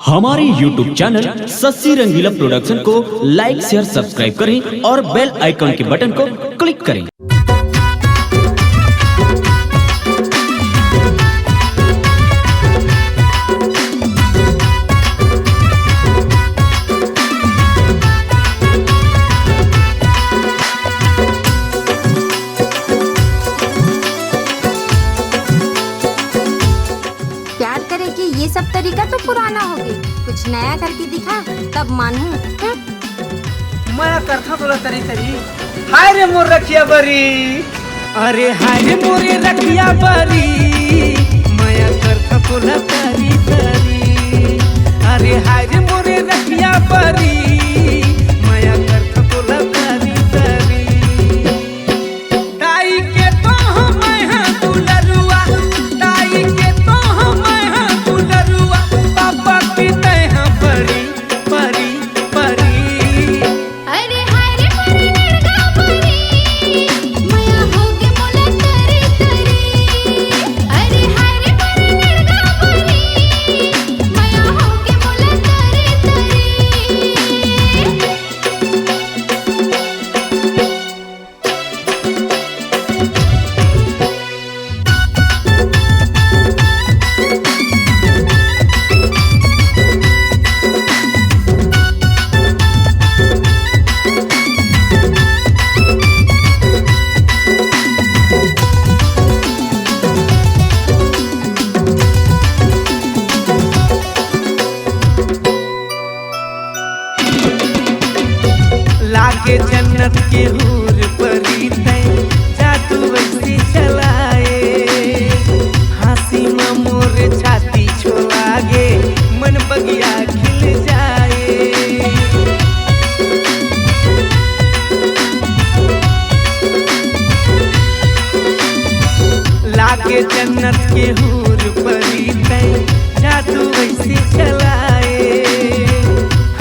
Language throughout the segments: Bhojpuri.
हमारे YouTube चैनल सस्सी रंगीला प्रोडक्शन को लाइक शेयर सब्सक्राइब करें और बेल आइकन के बटन को क्लिक करें। प्यार करे कि ये सब तरीका तो पुराना हो गया, कुछ नया करके दिखा तब मानूं। मैं करता बोला तरी तरी हाय रे मोर रखिया बरी, अरे हाय रे मोरे रखिया बरी, मैं करता बोला तरी तरी, अरे हाय रे मोरे रखिया बरी, मैं करता बोला तरी तरी। ताई के तो मैं हां दुलरुआ, ताई के तो मैं हां दुलरुआ, पापा की तय हां परी परी परी। अरे हाय रे मोरे नरगा परी, मया होगे मोला तरी तरी। अरे हाय रे मोरे नरगा परी, मया होगे मोला तरी तरी। लागे जन्नत के हूर परी तै जादू वैसी चलाए, हंसी में मोर छाती छोलागे, मन बगिया खिल जाए। लागे जन्नत के हूर परी तै जादू वैसी चलाए,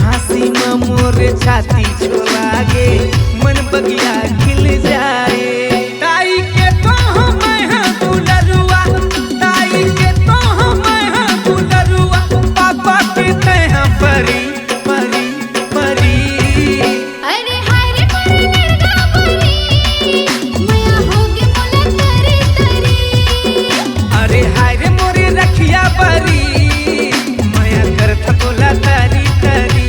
हंसी में मोर छाती छोलागे, मन बगिया खिल जाए। ताई के तो मैं हां दुलरुआ, ताई के तो मैं हां दुलरुआ, पापा के तय हां परी परी परी। अरे हाय रे मोरे नरगा परी, मया होगे मोला तरी तरी। अरे हाय रे मोरे रखिया बरी, मैं करता बोला तरी तरी।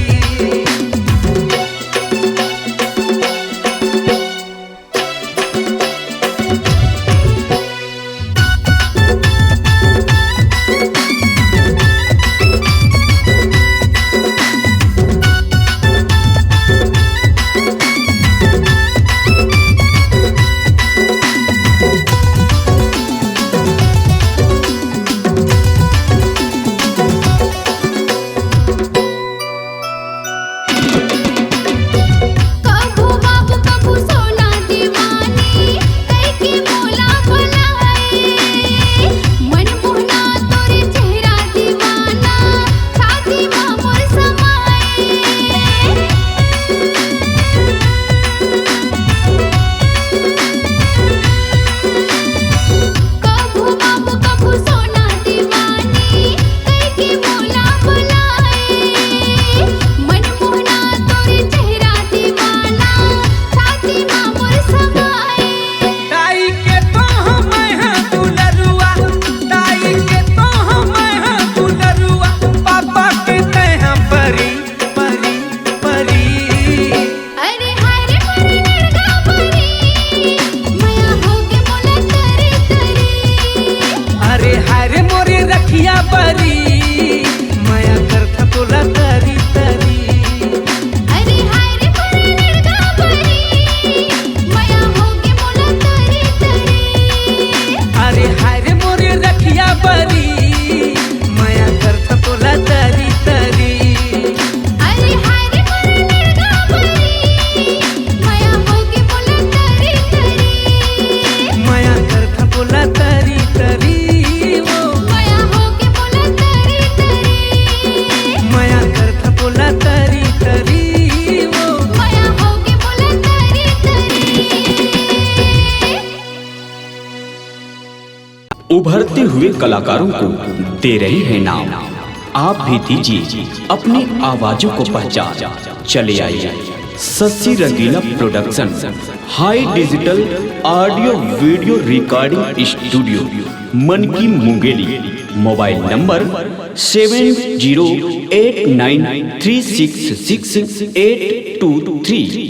कभू बाबू कभू सोना दीवानी, कई के मोला भुलाए। मन मोहना तोरे चेहरा दीवाना, छाती में मोर समाए। कभू बाबू कभू सोना दीवानी, कई के मोला भुलाए। मन मोहना तोरे चेहरा दीवाना, छाती में मोर समाए। ताई के तो मैं हां दुलरुआ, ताई के तो मैं हां दुलरुआ, पापा के तय हां परी परी परी। अरे हाय रे मोरे नरगा परी, मया होगे मोला तरी तरी। अरे हाय रे मोरे रखिया बरी, मैं करता बोला तरी तरी। अरे हाय रे मोरे नरगा परी, मया होगे मोला तरी तरी। अरे हाय रे मोरे रखिया बरी, मैं करता बोला तरी तरी। अरे हाय रे मोरे नरगा परी, मया होगे मोला तरी तरी। मैं करता बोला तरी तरी, वो मया होगे मोला तरी तरी। मैं करता बोला तरी तरी, वो मया होगे मोला तरी तरी। उभरते हुए कलाकारों को दे रही है नाम आप भी दीजिए अपनी आवाजों को पहचान। चले आइए Shashi Rangila production high digital audio video recording studio Manki Mungeli. Mobile number 7089366823।